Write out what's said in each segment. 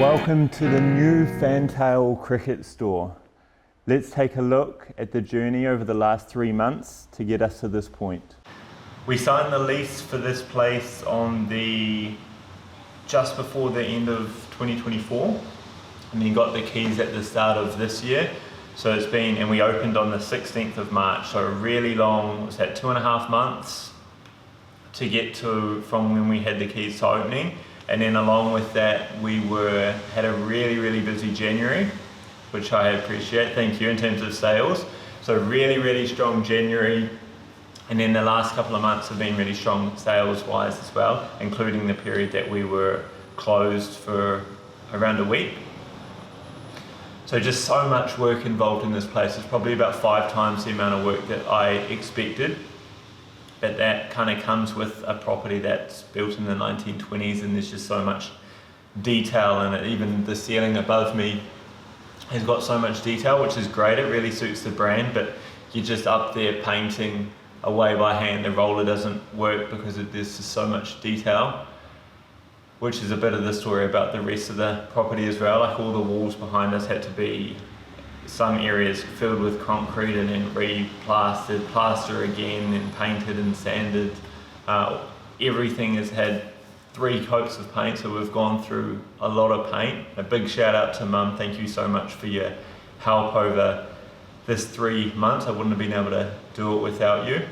Welcome to the new Fantail Cricket store. Let's take a look at the journey over the last 3 months to get us to this point. We signed the lease for this place on just before the end of 2024, and then got the keys at the start of this year. So and we opened on the 16th of March, so really long, was that 2.5 months to get from when we had the keys to opening. And then along with that, we had a really busy January, which I appreciate, thank you, in terms of sales. So really strong January. And then the last couple of months have been really strong sales-wise as well, including the period that we were closed for around a week. So just so much work involved in this place. It's probably about 5 times the amount of work that I expected. But that kind of comes with a property that's built in the 1920s, and there's just so much detail in it. Even the ceiling above me has got so much detail, which is great. It really suits the brand, but you're just up there painting away by hand. The roller doesn't work because there's just so much detail, which is a bit of the story about the rest of the property as well. Like all the walls behind us had to be, some areas filled with concrete and then re-plastered, plaster again, and painted and sanded. Everything has had 3 coats of paint, so we've gone through a lot of paint. A big shout out to Mum, thank you so much for your help over this 3 months. I wouldn't have been able to do it without you.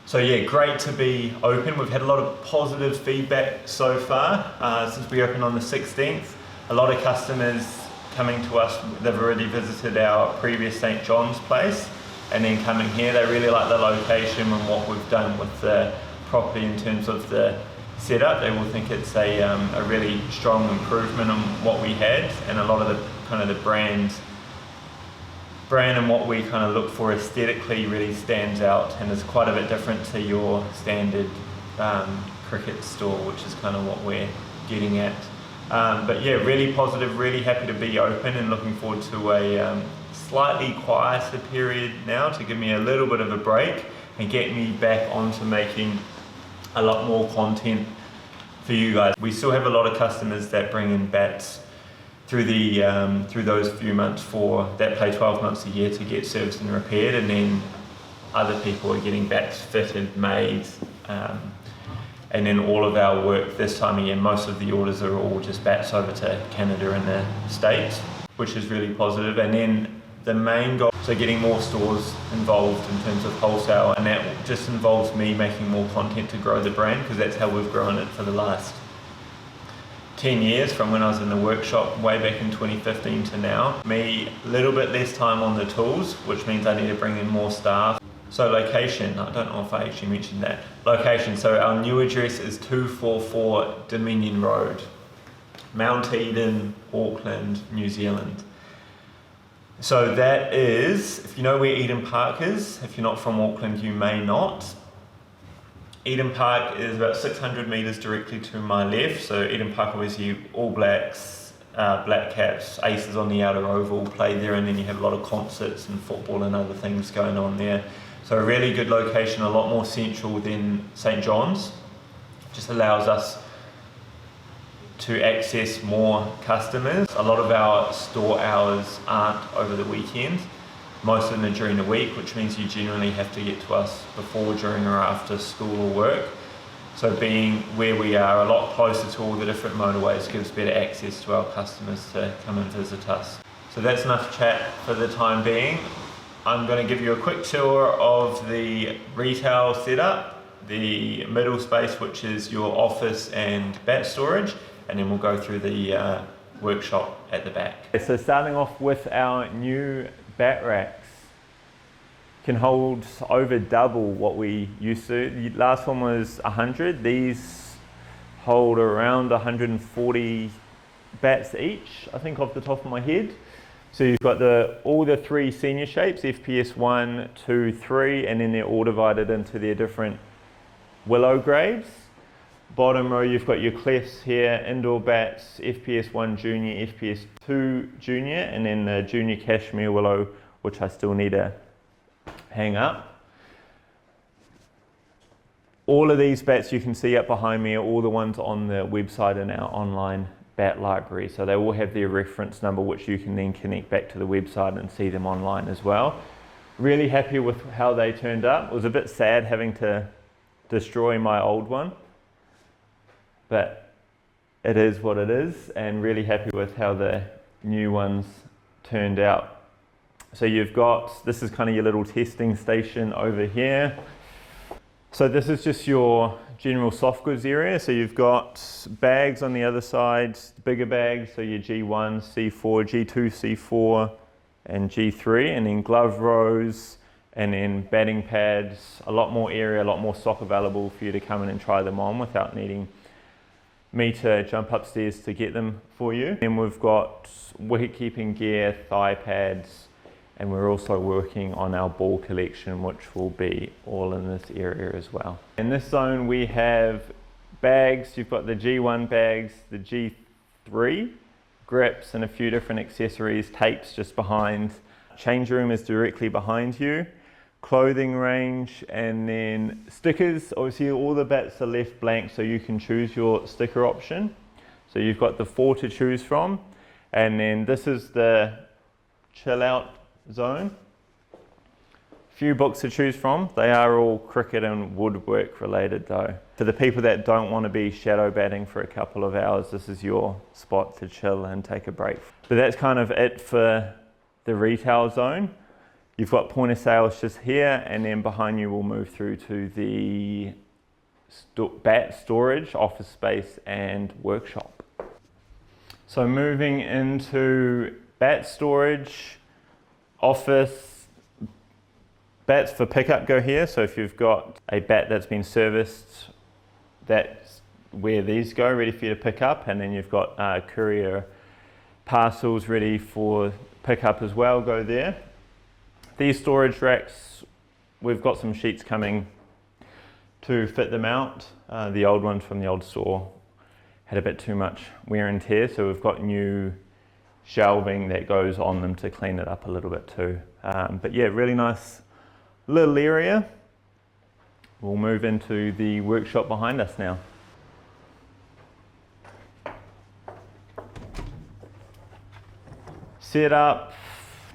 So yeah, great to be open. We've had a lot of positive feedback so far since we opened on the 16th. A lot of customers coming to us, they've already visited our previous St. John's place, and then coming here, they really like the location and what we've done with the property in terms of the setup. They will think it's a really strong improvement on what we had, and a lot of the kind of the brand and what we kind of look for aesthetically really stands out, and is quite a bit different to your standard cricket store, which is kind of what we're getting at. But yeah, really positive, really happy to be open, and looking forward to a slightly quieter period now to give me a little bit of a break and get me back onto making a lot more content for you guys. We still have a lot of customers that bring in bats through those few months that play 12 months a year to get serviced and repaired, and then other people are getting bats fitted, made, and then all of our work this time of year, most of the orders are all just bats over to Canada and the States, which is really positive. And then the main goal, so getting more stores involved in terms of wholesale, and that just involves me making more content to grow the brand, because that's how we've grown it for the last 10 years, from when I was in the workshop way back in 2015 to now. Me, a little bit less time on the tools, which means I need to bring in more staff. So location, I don't know if I actually mentioned that. Location, so our new address is 244 Dominion Road, Mount Eden, Auckland, New Zealand. So that is, if you know where Eden Park is, if you're not from Auckland, you may not. Eden Park is about 600 metres directly to my left. So Eden Park, obviously All Blacks, Black Caps, Aces on the outer oval play there, and then you have a lot of concerts and football and other things going on there. So a really good location, a lot more central than St. John's. Just allows us to access more customers. A lot of our store hours aren't over the weekend. Most of them are during the week, which means you generally have to get to us before, during or after school or work. So being where we are, a lot closer to all the different motorways, gives better access to our customers to come and visit us. So that's enough chat for the time being. I'm going to give you a quick tour of the retail setup, the middle space, which is your office and bat storage, and then we'll go through the workshop at the back. So starting off with our new bat racks, can hold over double what we used to. The last one was 100. These hold around 140 bats each, I think off the top of my head. So you've got all the 3 senior shapes, FPS 1, 2, 3, and then they're all divided into their different willow grades. Bottom row, you've got your clefs here, indoor bats, FPS 1 junior, FPS 2 junior, and then the junior cashmere willow, which I still need to hang up. All of these bats you can see up behind me are all the ones on the website and our online bat library. So they all have their reference number, which you can then connect back to the website and see them online as well. Really happy with how they turned up. It was a bit sad having to destroy my old one, but it is what it is, and really happy with how the new ones turned out. So you've got, this is kind of your little testing station over here. So this is just your general soft goods area. So you've got bags on the other side, bigger bags, so your G1, C4, G2, C4, and G3, and then glove rows, and then batting pads, a lot more area, a lot more stock available for you to come in and try them on without needing me to jump upstairs to get them for you. Then we've got wicket keeping gear, thigh pads, and we're also working on our ball collection, which will be all in this area as well. In this zone we have bags. You've got the G1 bags, the G3, grips, and a few different accessories, tapes just behind. Change room is directly behind you. Clothing range, and then stickers. Obviously all the bats are left blank, so you can choose your sticker option. So you've got the 4 to choose from, and then this is the chill out zone. Few books to choose from. They are all cricket and woodwork related though. For the people that don't want to be shadow batting for a couple of hours, this is your spot to chill and take a break. But that's kind of it for the retail zone. You've got point of sales just here, and then behind you we'll move through to the bat storage, office space, and workshop. So moving into bat storage, office, bats for pickup go here. So if you've got a bat that's been serviced, that's where these go, ready for you to pick up. And then you've got courier parcels ready for pickup as well, go there. These storage racks, we've got some sheets coming to fit them out. The old ones from the old store had a bit too much wear and tear, so we've got new shelving that goes on them to clean it up a little bit too. But yeah, really nice little area. We'll move into the workshop behind us now. Set up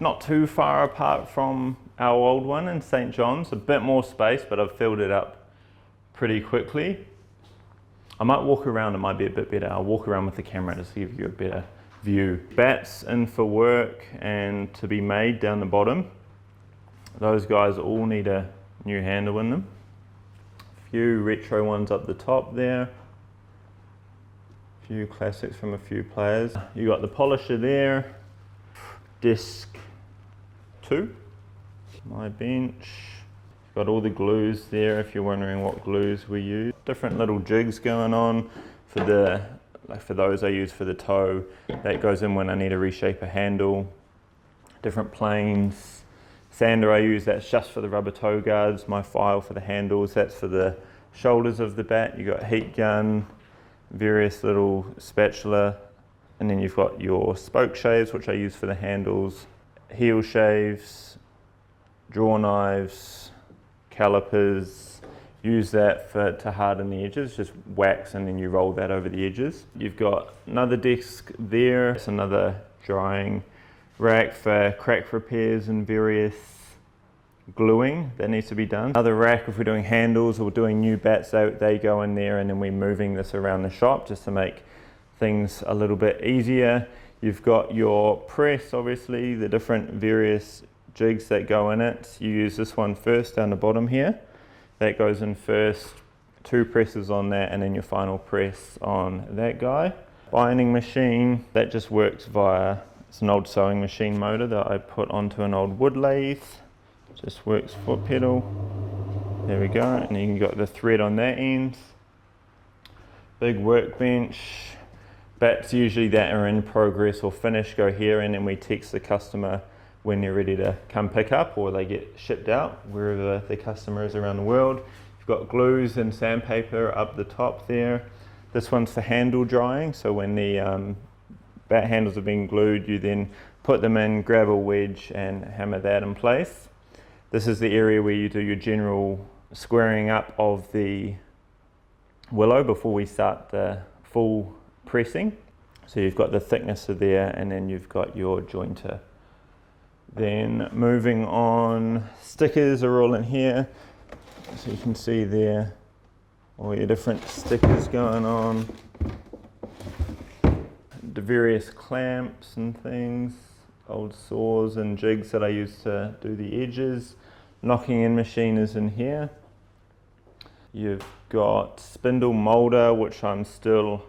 not too far apart from our old one in St. John's, a bit more space, but I've filled it up pretty quickly. I might walk around, it might be a bit better. I'll walk around with the camera to give you a better view. Bats in for work and to be made down the bottom. Those guys all need a new handle in them. A few retro ones up the top there. A few classics from a few players. You got the polisher there. Disc 2. My bench. Got all the glues there if you're wondering what glues we use. Different little jigs going on for the, like for those I use for the toe. That goes in when I need to reshape a handle. Different planes. Sander I use, that's just for the rubber toe guards. My file for the handles, that's for the shoulders of the bat. You got heat gun, various little spatula, and then you've got your spoke shaves, which I use for the handles, heel shaves, draw knives, calipers. Use that to harden the edges, just wax and then you roll that over the edges. You've got another desk there, it's another drying rack for crack repairs and various gluing that needs to be done. Another rack if we're doing handles or doing new bats, they go in there, and then we're moving this around the shop just to make things a little bit easier. You've got your press, obviously, the different various jigs that go in it. You use this one first down the bottom here. That goes in first, 2 presses on that, and then your final press on that guy. Binding machine, that just works via, it's an old sewing machine motor that I put onto an old wood lathe. Just works foot pedal. There we go, and you got the thread on that end. Big workbench. Bats usually that are in progress or finished go here, and then we text the customer when they're ready to come pick up, or they get shipped out wherever the customer is around the world. You've got glues and sandpaper up the top there. This one's for handle drying, so when the bat handles are being glued, you then put them in, grab a wedge and hammer that in place. This is the area where you do your general squaring up of the willow before we start the full pressing. So you've got the thickness of there, and then you've got your jointer. Then moving on, stickers are all in here. So you can see there all your different stickers going on. The various clamps and things, old saws and jigs that I use to do the edges. Knocking in machine is in here. You've got spindle molder, which I'm still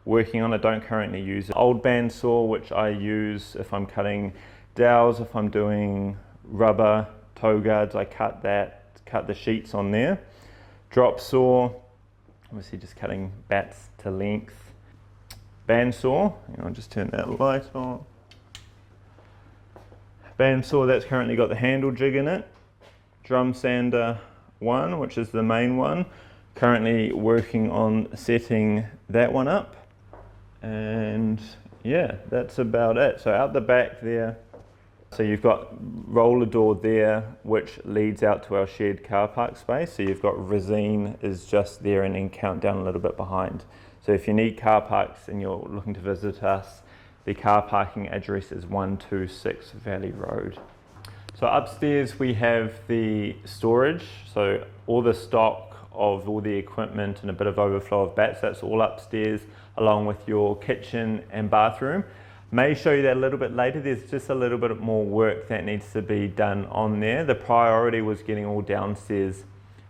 working on. I don't currently use it. Old bandsaw, which I use if I'm cutting dowels, if I'm doing rubber toe guards, I cut the sheets on there. Drop saw, obviously just cutting bats to length. Bandsaw, I'll just turn that light on. Bandsaw, that's currently got the handle jig in it. Drum sander 1, which is the main one. Currently working on setting that one up. And yeah, that's about it. So out the back there, so you've got roller door there, which leads out to our shared car park space. So you've got Resine is just there, and then Countdown a little bit behind. So if you need car parks and you're looking to visit us, the car parking address is 126 Valley Road. So upstairs we have the storage, so all the stock of all the equipment and a bit of overflow of bats, that's all upstairs, along with your kitchen and bathroom. May show you that a little bit later. There's just a little bit more work that needs to be done on there. The priority was getting all downstairs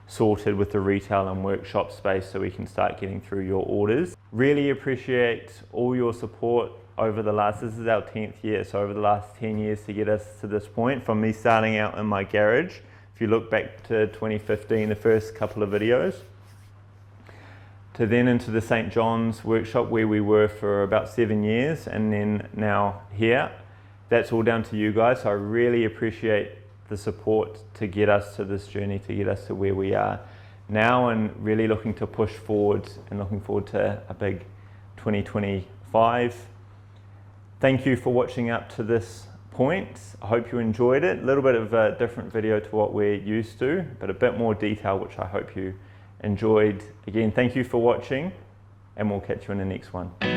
sorted with the retail and workshop space so we can start getting through your orders. Really appreciate all your support over the last, this is our 10th year, so over the last 10 years to get us to this point, from me starting out in my garage. If you look back to 2015, the first couple of videos, to then into the St. John's workshop where we were for about 7 years, and then now here. That's all down to you guys, so I really appreciate the support to get us to this journey, to get us to where we are now, and really looking to push forward and looking forward to a big 2025. Thank you for watching up to this point. I hope you enjoyed it. A little bit of a different video to what we're used to, but a bit more detail, which I hope you enjoyed. Again, thank you for watching, and we'll catch you in the next one.